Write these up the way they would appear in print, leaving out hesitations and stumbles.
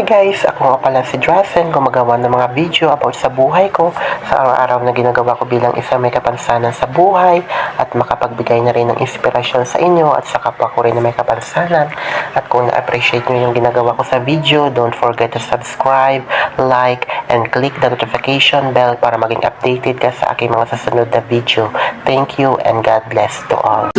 Hi guys! Ako nga pala si Drazen, gumagawa ng mga video about sa buhay ko, sa araw-araw na ginagawa ko bilang isang may kapansanan sa buhay at makapagbigay na rin ng inspirasyon sa inyo at sa kapwa ko rin na may kapansanan. At kung na-appreciate nyo yung ginagawa ko sa video, don't forget to subscribe, like, and click the notification bell para maging updated ka sa aking mga susunod na video. Thank you and God bless to all.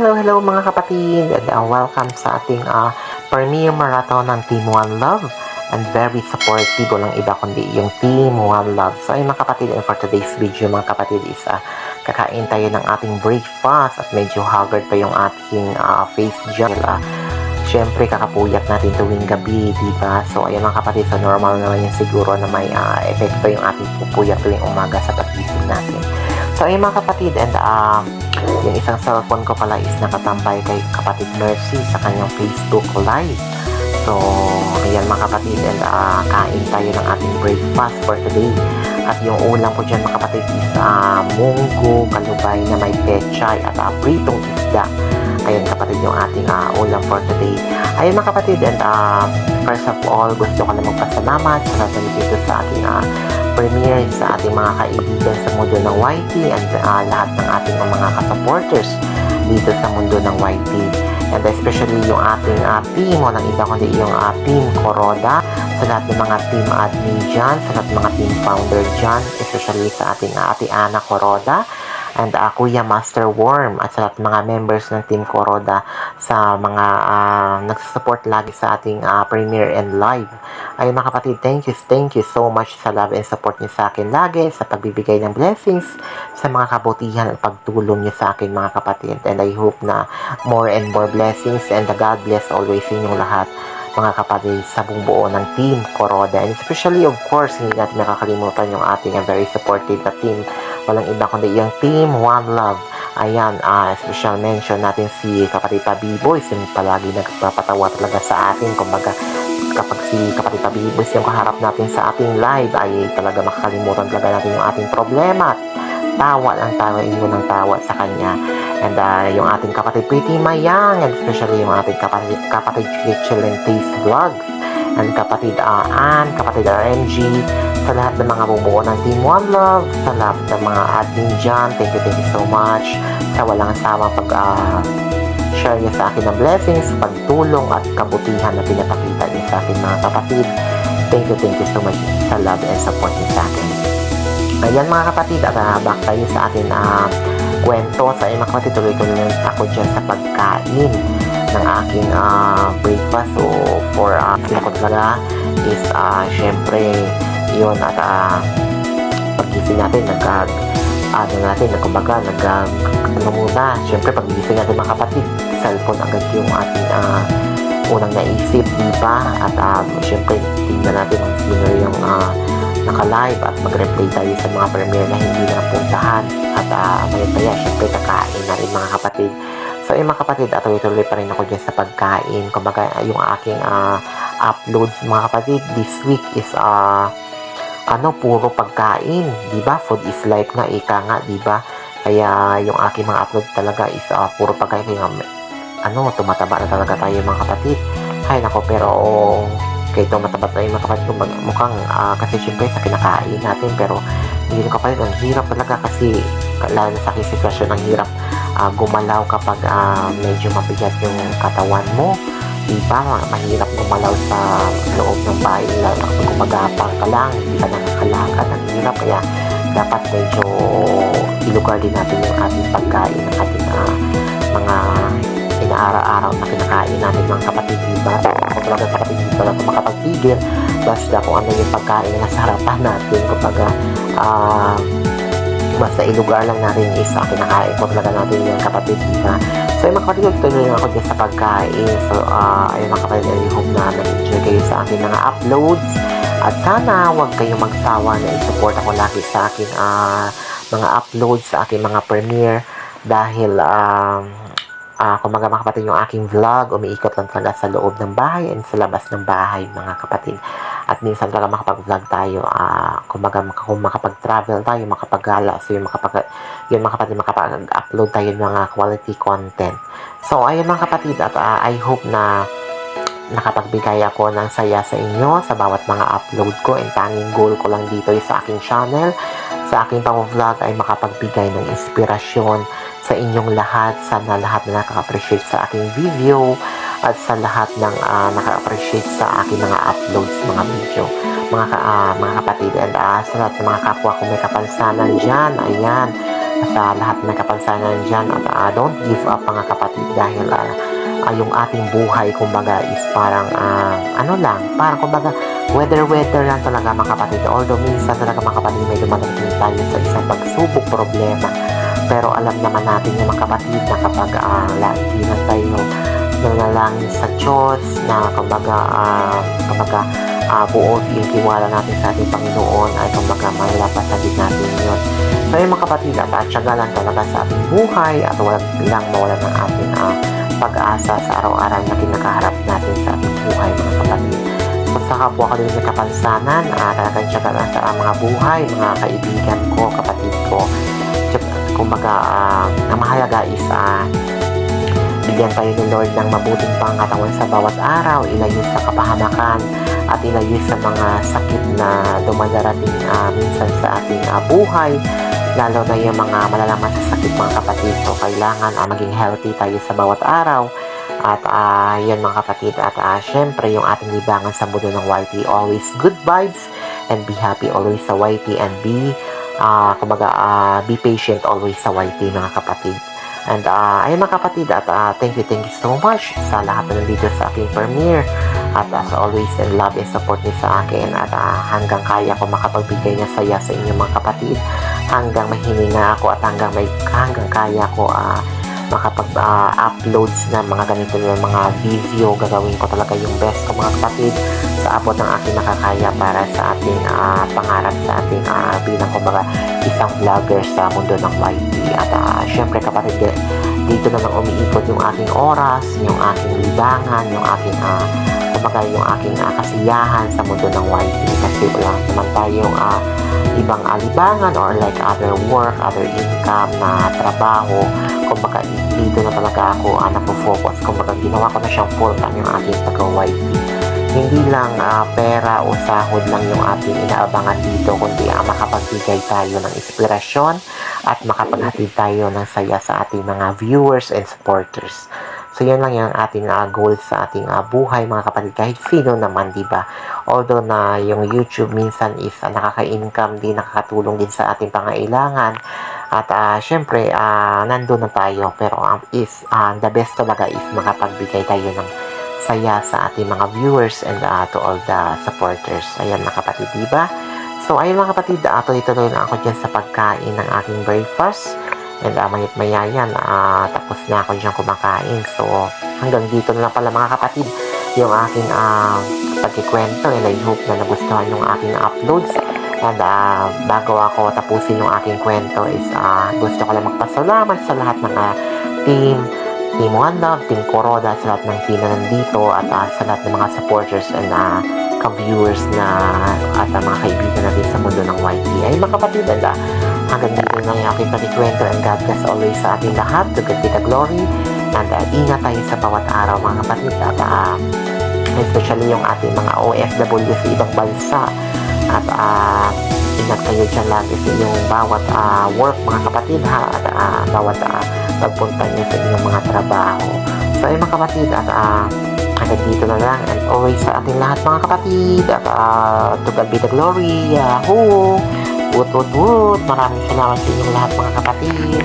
Hello mga kapatid, and welcome sa ating premiere marathon ng Team One Love, and very supportive, walang iba kundi yung Team One Love. So ay mga kapatid, and for today's video mga kapatid is kakain tayo ng ating breakfast at medyo haggard pa yung ating face dyan. Siyempre kakapuyat natin tuwing gabi, diba? So ayun mga kapatid, so normal naman yung siguro na may epekto yung ating pupuyat tuwing umaga sa pagising natin. So ayun mga kapatid, and yung isang cellphone ko pala is nakatambay kay kapatid Mercy sa kanyang Facebook Live. So ayan mga kapatid, and kain tayo ng ating breakfast for today. At yung ulam ko dyan mga kapatid is munggo, kalubay na may pechay at pritong isda. Ayan kapatid yung ating ulam for today. Ayun mga kapatid, and first of all, gusto ko na magpasalamat sa lahat dito sa ating premiere, sa ating mga kaibigan sa mundo ng YT, and lahat ng ating mga kasupporters dito sa mundo ng YT. And especially yung ating team, o ng iba kundi yung team Koroda, sa lahat ng mga team admin dyan, sa lahat ng mga team founder dyan, especially sa ating ate Ana Koroda, and Kuya Master Worm, at sa lahat mga members ng Team Koroda, sa mga nagsusupport lagi sa ating premiere and live. Ayun mga kapatid, thank you so much sa love and support niyo sa akin lagi, sa pagbibigay ng blessings, sa mga kabutihan at pagtulong niyo sa akin mga kapatid. And I hope na more and more blessings, and God bless always sa inyong lahat mga kapatid sa buong buo ng Team Koroda. And especially of course, hindi natin nakakalimutan yung ating very supportive na team. Walang iba kundi yung Team One Love. Ayan, special mention natin si kapatid Tabiboy, yung palagi nagpapatawa talaga sa atin. Kumbaga, kapag si kapatid Tabiboy yung kaharap natin sa ating live, ay talaga makakalimutan talaga natin yung ating problema. Tawa ng tawa, inyo ng tawa sa kanya. And yung ating kapatid Pretty Mayang, and especially yung ating kapatid Rachel and Taste Vlogs, and kapatid Ann, kapatid RMG, sa lahat ng mga bumuo ng Team One Love, sa lahat ng mga admin dyan, thank you so much sa walang sama share niyo sa akin ng blessings, pagtulong at kabutihan na pinapakita niyo sa akin mga kapatid. Thank you so much sa love and support niyo sa akin. Ayan mga kapatid, at back tayo sa atin kwento. Sa mga kapatid, tuloy-tuloy ako dyan sa pagkain ng aking breakfast. So for ako talaga is syempre yun, at paggising natin syempre paggising natin mga kapatid, cellphone agad yung ating unang naisip, diba? At syempre tingnan natin kung sino yung naka-live at mag-replay tayo sa mga premiere na hindi napuntahan. At maya syempre kakain na rin mga kapatid. So yung mga kapatid, tuloy-tuloy pa rin ako dyan sa pagkain. Kumbaga yung aking uploads mga kapatid this week is puro pagkain, diba? Food is life nga, ika nga, diba? Kaya yung aking mga upload talaga is puro pagkain. Kaya tumataba na talaga tayo mga kapatid. Ay nako, pero kaya tumataba tayo mga kapatid, mukhang kasi syempre sa kinakain natin, pero hindi ko kapatid, ang hirap talaga kasi lalo na sa aking sitwasyon, ang hirap gumalaw kapag medyo mabigat yung katawan mo, diba? Mahirap gumalaw sa loob ng bahay, lalo na kapag gumagapang ka lang, hindi ka nakakalakad, ang hirap. Kaya dapat medyo ilugar din natin yung ating pagkain, ng ating mga inaaraw-araw na kinakain natin mga kapatid, diba? So ako talaga kapatid, hindi talaga makapagpigil basta kung ano yung pagkain na nasa harapan natin. Kumbaga basta ilugar lang natin is kinakain ko talaga natin yung kapatid, diba? So yung mga kapatid, tuloy lang ako dyan sa pagkain. So ayun mga kapatid, I hope na nag-enjoy kayo sa akin mga uploads, at sana huwag kayong magsawa na i-support ako lagi sa aking mga uploads, sa aking mga premiere, dahil kumbaga mga kapatid, yung aking vlog umiikot lang talaga sa loob ng bahay and sa labas ng bahay mga kapatid. at minsan talaga makapag-vlog tayo, kumbaga kung makapag-travel tayo, makapag-gala, so makapag-upload tayo ng mga quality content. So ayun mga kapatid, at I hope na nakapagbigay ako ng saya sa inyo sa bawat mga upload ko, and tanging goal ko lang dito sa aking channel, sa aking pang-vlog ay makapagbigay ng inspirasyon sa inyong lahat. Sana lahat na nakaka-appreciate sa aking video at sa lahat ng naka-appreciate sa aking mga uploads, mga video, mga kapatid, and sa lahat ng mga kapwa ko may kapansanan dyan, ayan, sa lahat ng kapansanan dyan, at don't give up mga kapatid, dahil yung ating buhay kumbaga is parang parang kumbaga weather lang talaga mga kapatid. Although minsan talaga mga kapatid may dumadating tayo sa isang pagsubok, problema, pero alam naman natin yung mga kapatid na kapag lagi na tayo nanalangin sa Diyos, na kumbaga buo yung tiwala natin sa ating Panginoon, ay kumbaga malalapasan natin yun. So yung mga kapatid, at tiyaga lang talaga sa ating buhay, at walang lang mawalan ng ating pag-asa sa araw-araw na kinakaharap natin sa ating buhay mga kapatid. So sa kapwa ko din may kapansanan, talagang tiyaga lang sa mga buhay, mga kaibigan ko, kapatid ko. Kumbaga ang mahalaga is bigyan tayo ni Lord ng mabuting pangkatawan sa bawat araw, ilayo sa kapahamakan, at ilayo sa mga sakit na dumadarating minsan sa ating buhay, lalo na yung mga malalaman sa sakit mga kapatid. So kailangan maging healthy tayo sa bawat araw, at yun mga kapatid, at syempre yung ating libangan sa mundo ng YT, always good vibes and be happy always sa YT, and be patient always sa YT mga kapatid. And ayun mga kapatid, at thank you so much sa lahat na nandito sa aking premiere, at as always, and love and support niyo sa akin, at hanggang kaya ko makapagbigay ng saya sa inyo mga kapatid, hanggang mahininga ako, at hanggang kaya ko makapag-uploads na mga ganito ng mga video, gagawin ko talaga yung best ko mga kapatid sa abot ng aking nakakaya para sa ating pangarap, sa ating bilang kumbaga isang vlogger sa mundo ng YT. At syempre kapatid, dito naman umiikot yung aking oras, yung aking libangan, yung aking yung aking kasiyahan sa mundo ng YT, kasi wala naman tayong ibang libangan or like other work, other income na trabaho. Kumbaga dito na talaga ako nagpo-focus. Kumbaga ginawa ko na siyang full time yung aking pag-YT. Hindi lang pera o sahod lang yung ating inaabangan dito, kundi makapagbigay tayo ng inspirasyon at makapaghatid tayo ng saya sa ating mga viewers and supporters. So yan lang yung ating goal sa ating buhay mga kapatid, kahit sino naman, di ba? Although na yung YouTube minsan is nakaka-income din, nakakatulong din sa ating pangailangan, at syempre nandun na tayo, pero the best talaga is makapagbigay tayo ng saya sa ating mga viewers and to all the supporters. Ayan mga kapatid, di ba? So ayun mga kapatid, tuloy-tuloy na ako dyan sa pagkain ng aking breakfast. And mayat-maya yan, tapos na ako dyan kumakain. So, hanggang dito na lang pala mga kapatid yung aking pagkikwento. And I hope na nagustuhan yung aking uploads. And bago ako tapusin yung aking kwento is gusto ko lang magpasalamat sa lahat ng Team One Love, Team Kuroda, sa lahat ng team na nandito, at sa lahat ng mga supporters and ka-viewers at mga kaibigan natin sa mundo ng YT. Ay mga kapatid, hanggang dito na yung aking pagkikwento, and God bless always sa ating lahat. To God be the glory, and ingat tayo sa bawat araw mga kapatid, at especially yung ating mga OFW sa ibang bansa, at ingat kayo dyan lagi sa inyong bawat work mga kapatid at bawat pagpunta nyo sa inyong mga trabaho. So ay mga kapatid, at hanggang dito na lang, and always sa ating lahat mga kapatid, at to God be the glory. Yahoo! Woot woot woot! Maraming salamat sa inyong lahat mga kapatid.